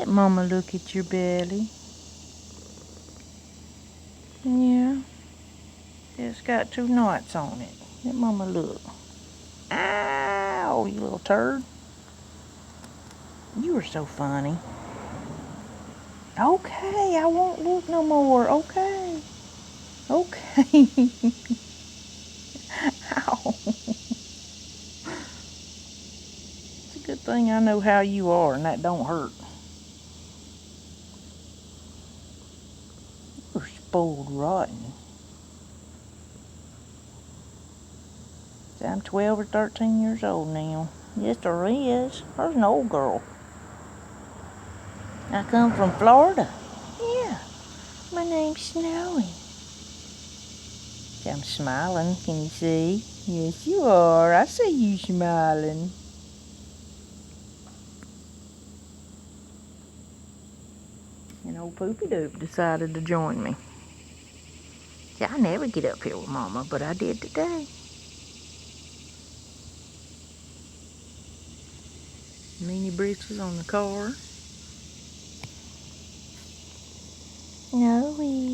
Let Mama look at your belly. Yeah. It's got 2 knots on it. Let Mama look. Ow, you little turd. You are so funny. Okay, I won't look no more. Okay. Okay. Ow. It's a good thing I know how you are and that don't hurt. You're spoiled rotten. I'm 12 or 13 years old now. Yes, there is. There's an old girl. I come from Florida. Yeah. My name's Snowy. I'm smiling. Can you see? Yes, you are. I see you smiling. And old Poopy Doop decided to join me. See, I never get up here with Mama, but I did today. Mini britches on the car. Snowy.